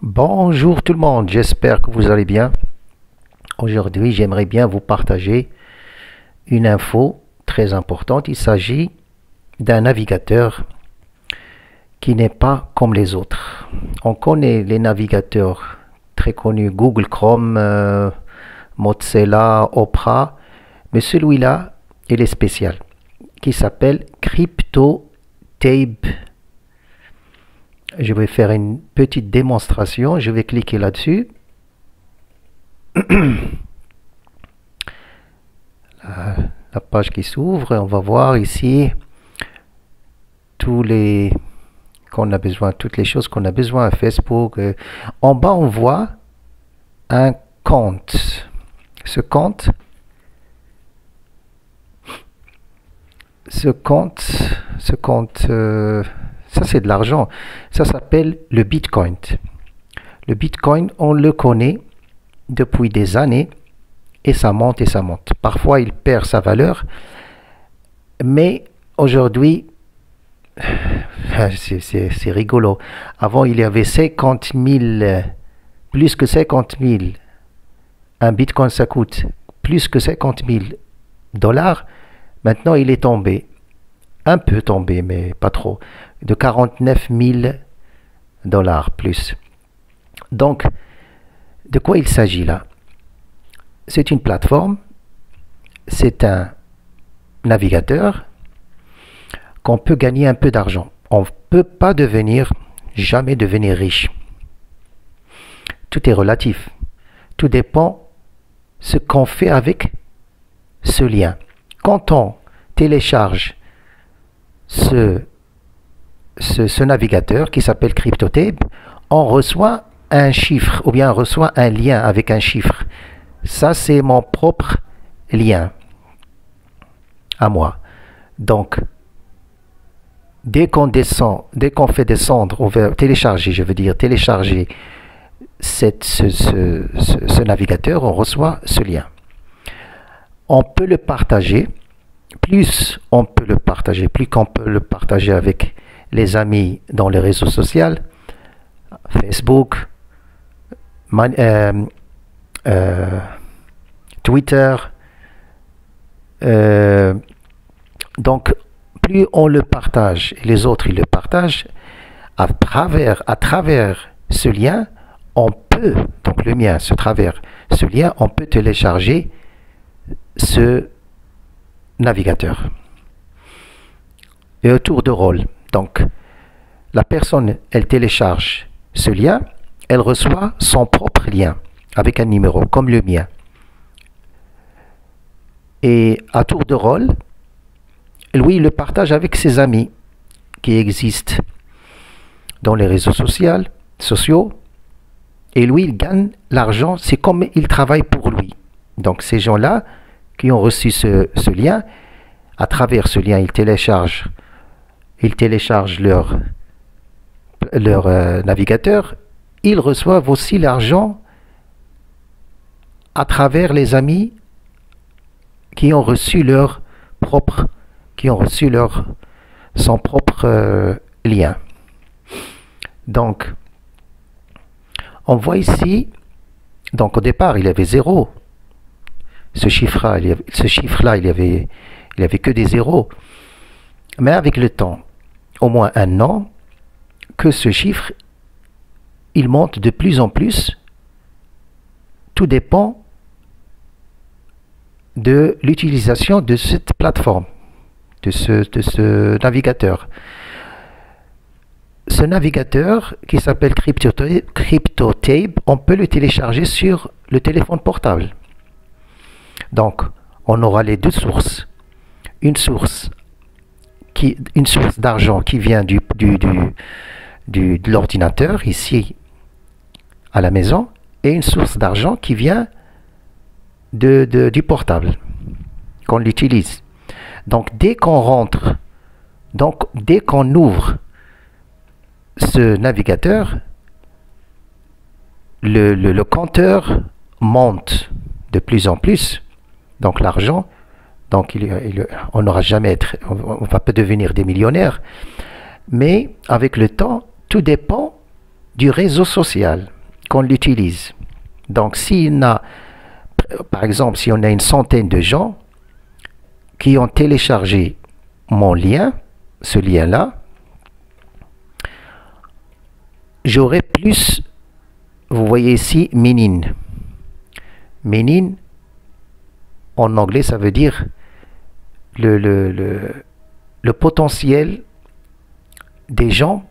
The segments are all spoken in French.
Bonjour tout le monde, j'espère que vous allez bien. Aujourd'hui, j'aimerais bien vous partager une info très importante. Il s'agit d'un navigateur qui n'est pas comme les autres. On connaît les navigateurs très connus, Google Chrome, Mozilla, Opera, mais celui-là, il est spécial, qui s'appelle CryptoTabe. Je vais faire une petite démonstration. Je vais cliquer là-dessus. La page qui s'ouvre. On va voir ici tous les qu'on a besoin, toutes les choses qu'on a besoin. Facebook. En bas, on voit un compte. Ce compte, ça c'est de l'argent. Ça s'appelle le Bitcoin. Le Bitcoin, on le connaît depuis des années et ça monte et ça monte. Parfois, il perd sa valeur, mais aujourd'hui, c'est rigolo. Avant, il y avait 50 000, plus que 50 000. Un Bitcoin, ça coûte plus que 50 000 dollars. Maintenant, il est tombé. Un peu tombé, mais pas trop, de 49 000 dollars plus. Donc, de quoi il s'agit là? C'est une plateforme, c'est un navigateur qu'on peut gagner un peu d'argent. On ne peut pas jamais devenir riche. Tout est relatif. Tout dépend ce qu'on fait avec ce lien. Quand on télécharge ce navigateur qui s'appelle CryptoTabe, on reçoit un chiffre ou bien on reçoit un lien avec un chiffre. Ça, c'est mon propre lien à moi. Donc, dès qu'on fait descendre, on va télécharger, ce navigateur, on reçoit ce lien. On peut le partager. Plus qu'on peut le partager avec les amis dans les réseaux sociaux, Facebook, Twitter. Donc, plus on le partage, et les autres ils le partagent, à travers ce lien, donc le mien, on peut télécharger ce navigateur. Et au tour de rôle, donc la personne, elle télécharge ce lien, elle reçoit son propre lien avec un numéro comme le mien. Et à tour de rôle, lui, il le partage avec ses amis qui existent dans les réseaux sociaux, et lui, il gagne l'argent, c'est comme il travaille pour lui. Donc ces gens-là qui ont reçu ce lien, à travers ce lien, ils téléchargent leur navigateur. Ils reçoivent aussi l'argent à travers les amis qui ont reçu son propre lien. Donc, on voit ici, donc au départ, il y avait 0. Ce chiffre-là, il y avait que des zéros. Mais avec le temps, au moins un an, que ce chiffre, il monte de plus en plus. Tout dépend de l'utilisation de cette plateforme, de ce navigateur. Ce navigateur qui s'appelle CryptoTabe, on peut le télécharger sur le téléphone portable. Donc, on aura les deux sources. Une source d'argent qui vient de l'ordinateur, ici, à la maison, et une source d'argent qui vient du portable, qu'on l'utilise. Donc, dès qu'on ouvre ce navigateur, le compteur monte de plus en plus. Donc l'argent, on n'aura jamais on va pas devenir des millionnaires, mais avec le temps, tout dépend du réseau social qu'on l'utilise. Donc, par exemple, si on a une centaine de gens qui ont téléchargé mon lien, ce lien-là, j'aurai plus, vous voyez ici, meaning. Meaning, en anglais, ça veut dire le potentiel des gens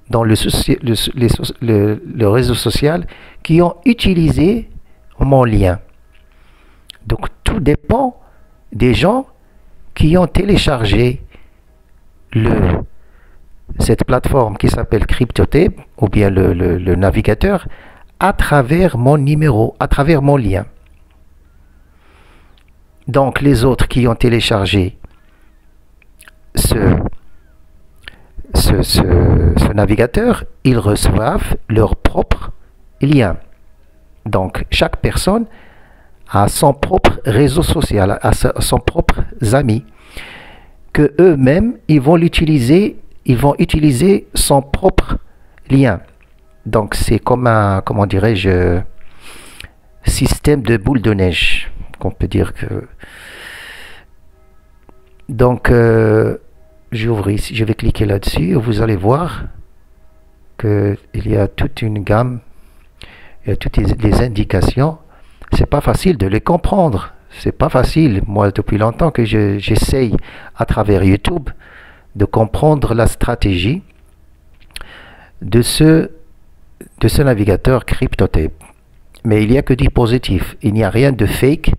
dans le réseau social qui ont utilisé mon lien. Donc tout dépend des gens qui ont téléchargé cette plateforme qui s'appelle CryptoTape ou bien le navigateur à travers mon numéro, à travers mon lien. Donc les autres qui ont téléchargé ce navigateur, ils reçoivent leur propre lien. Donc chaque personne a son propre réseau social, a son propre amis, que eux-mêmes ils vont utiliser son propre lien. Donc c'est comme un, comment dirais-je, système de boule de neige, qu'on peut dire que. Donc j'ouvre ici, je vais cliquer là-dessus et vous allez voir qu'il y a toute une gamme, il y a toutes les indications. C'est pas facile de les comprendre, c'est pas facile. Moi, depuis longtemps que j'essaye à travers YouTube de comprendre la stratégie de ce navigateur CryptoTape. Mais il n'y a que du positif, il n'y a rien de fake,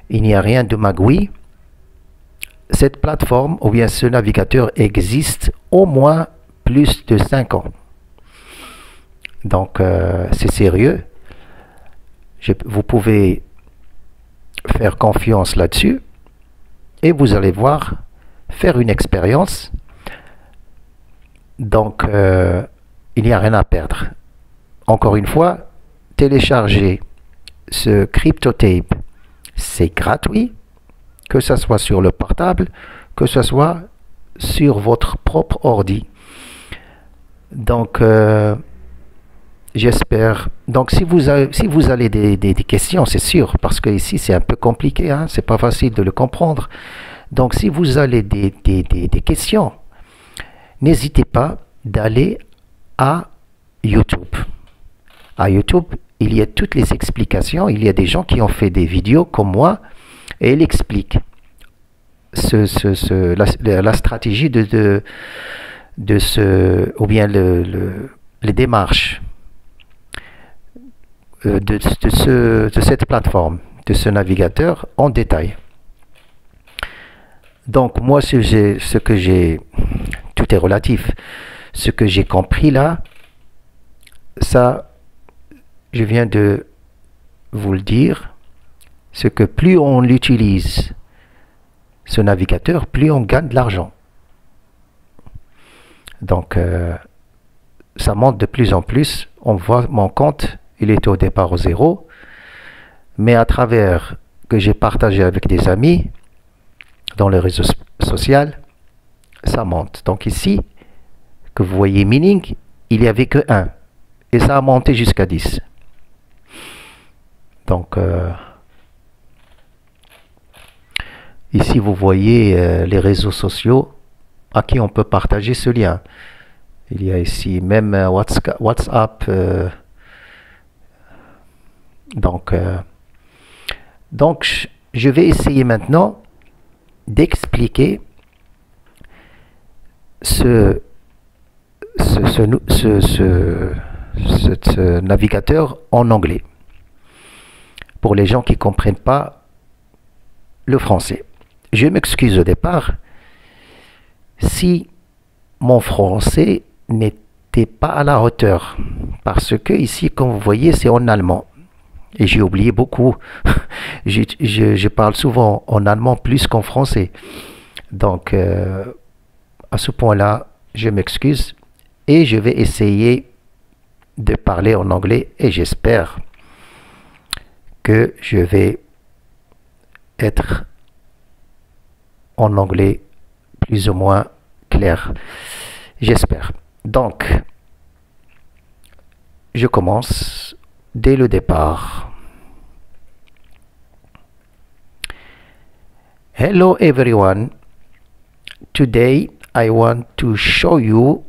il n'y a rien de magouille. Cette plateforme ou bien ce navigateur existe au moins plus de 5 ans. Donc c'est sérieux. Vous pouvez faire confiance là-dessus et vous allez voir, faire une expérience. Donc il n'y a rien à perdre. Encore une fois, télécharger ce CryptoTape, c'est gratuit, que ce soit sur le portable, que ce soit sur votre propre ordi. Donc j'espère. Donc si vous avez des questions, c'est sûr, parce que ici c'est un peu compliqué, hein, c'est pas facile de le comprendre. Donc si vous avez des questions, n'hésitez pas d'aller à YouTube. À YouTube, il y a toutes les explications. Il y a des gens qui ont fait des vidéos comme moi et ils expliquent la stratégie de ce, ou bien les démarches de cette plateforme, de ce navigateur en détail. Donc moi, ce que j'ai, tout est relatif. Ce que j'ai compris là, ça, je viens de vous le dire, c'est que plus on l'utilise, ce navigateur, plus on gagne de l'argent. Donc ça monte de plus en plus. On voit mon compte, il était au départ au 0, mais à travers que j'ai partagé avec des amis dans le réseau social, ça monte. Donc ici, que vous voyez meaning, il n'y avait que 1 et ça a monté jusqu'à 10. Donc ici vous voyez les réseaux sociaux à qui on peut partager ce lien. Il y a ici même WhatsApp. Donc je vais essayer maintenant d'expliquer ce navigateur en anglais pour les gens qui ne comprennent pas le français. Je m'excuse au départ si mon français n'était pas à la hauteur, parce que ici, comme vous voyez, c'est en allemand. Et j'ai oublié beaucoup. je parle souvent en allemand plus qu'en français. Donc, à ce point-là, je m'excuse et je vais essayer de parler en anglais et j'espère que je vais être en anglais plus ou moins clair. J'espère. Donc, je commence dès le départ. Hello everyone. Today I want to show you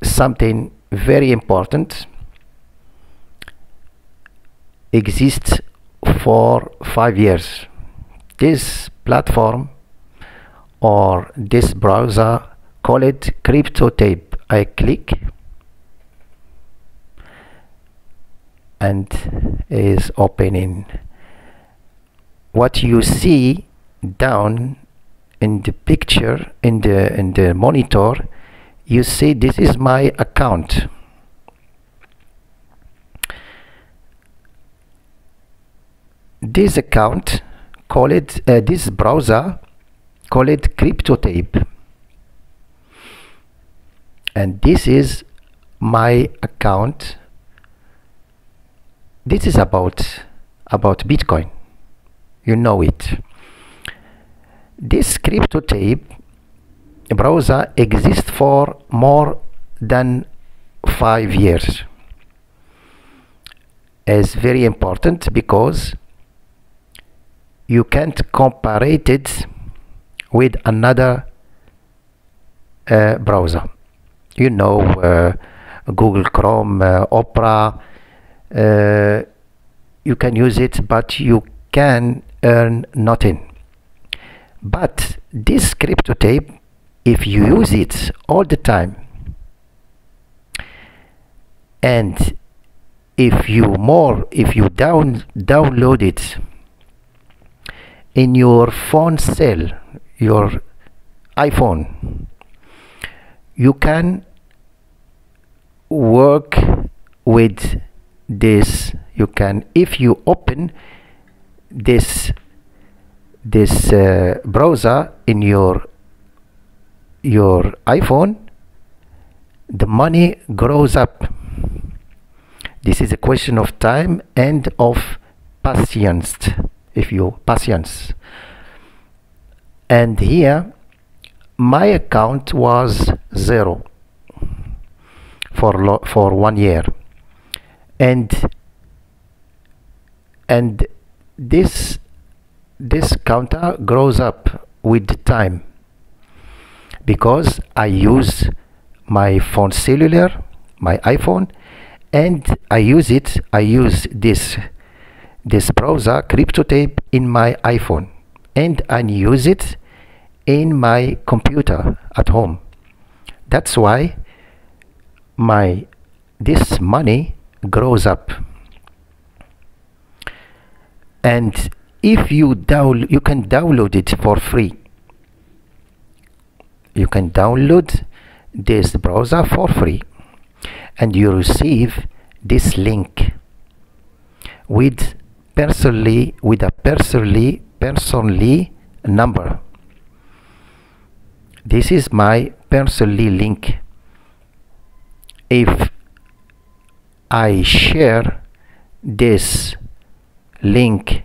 something very important. Exists for 5 years. This platform or this browser, call it CryptoTape. I click and is opening. What you see down in the picture, in the monitor, you see this is my account. This account, call it this browser, call it CryptoTape, and this is my account. This is about Bitcoin. You know it. This CryptoTape browser exists for more than 5 years. It's very important because you can't compare it with another browser. You know, Google Chrome, Opera, you can use it, but you can earn nothing. But this CryptoTape, if you use it all the time, and if you download it in your phone cell, your iPhone, you can work with this. You can, if you open this browser in your iPhone, the money grows up. This is a question of time and of patience. Patience. And here my account was 0 for 1 year, and this counter grows up with the time because I use my phone cellular, my iPhone, and I use this browser CryptoTape in my iPhone, and I use it in my computer at home. That's why this money grows up. And if you can download it for free. You can download this browser for free, and you receive this link with a personally number. This is my personally link. If I share this link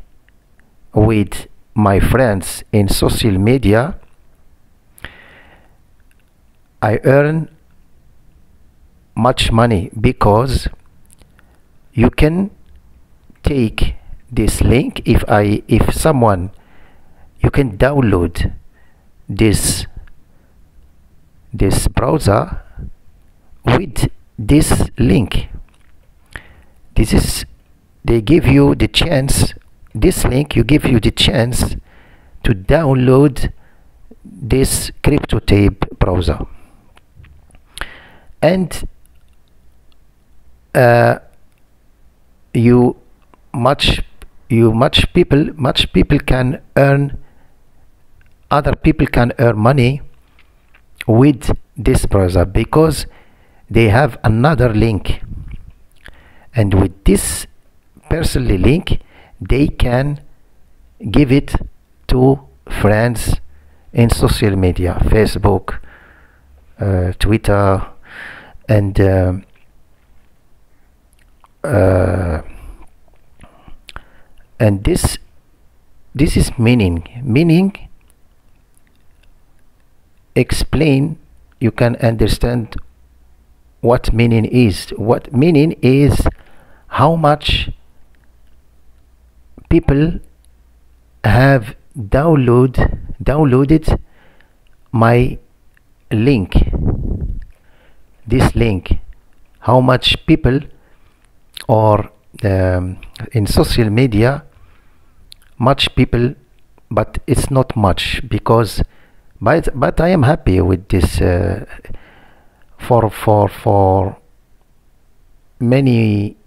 with my friends in social media, I earn much money because you can take this link. If someone, you can download this browser with this link. They give you the chance, this link give you the chance to download this CryptoTape browser. And much people can earn, other people can earn money with this browser because they have another link, and with this personally link they can give it to friends in social media, Facebook, Twitter, and this is meaning explain, you can understand what meaning is. What meaning is how much people have downloaded my link, this link, how much people, or in social media, much people, but it's not much, because but I am happy with this. For many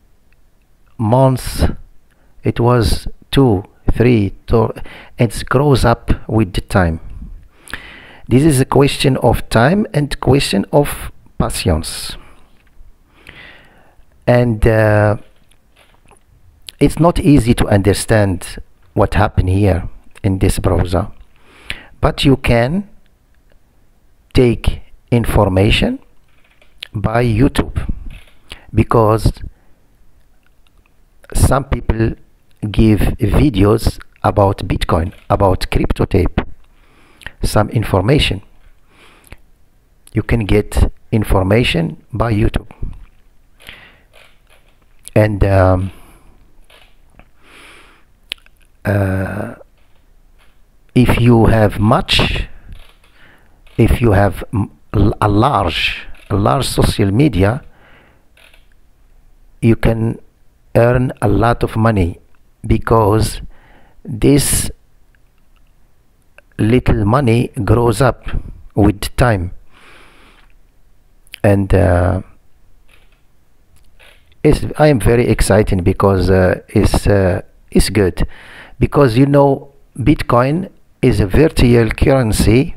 months it was 2 3 it grows up with the time. This is a question of time and question of patience, and it's not easy to understand what happened here in this browser, but you can take information by YouTube, because some people give videos about Bitcoin, about crypto tape, some information. You can get information by YouTube, and if you have much, if you have a large social media, you can earn a lot of money, because this little money grows up with time, and I am very excited, because it's good, because Bitcoin is a virtual currency,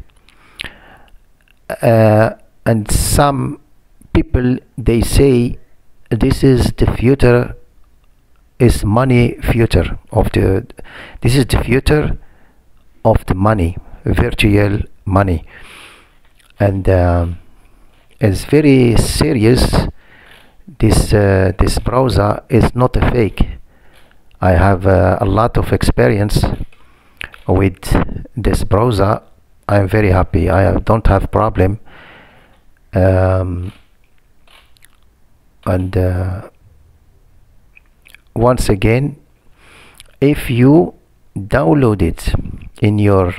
and some people, they say this is the future, is money future of the, this is the future of the money, virtual money, and it's very serious. This browser is not a fake. I have a lot of experience with this browser. I'm very happy. I don't have problem, and once again, if you download it in your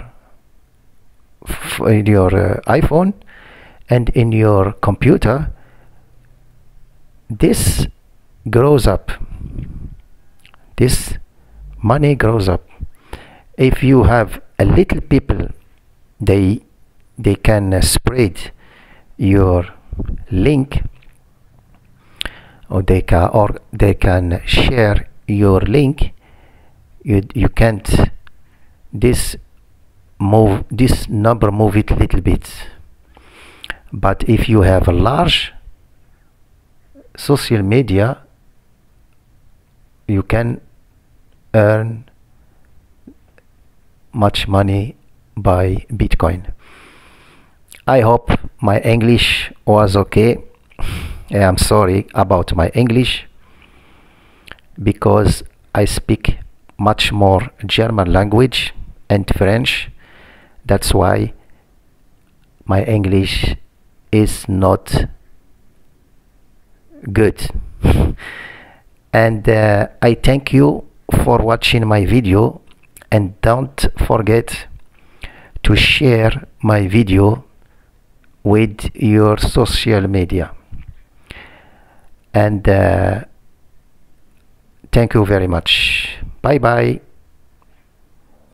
iPhone and in your computer, this grows up, this money grows up. If you have a little people, they can spread your link, or they can share your link. You can't this number move it little bit. But if you have a large social media, you can earn much money by Bitcoin. I hope my English was okay. I'm sorry about my English, because I speak much more German language and French. That's why my English is not good. And I thank you for watching my video, and don't forget to share my video with your social media. And thank you very much. Bye bye.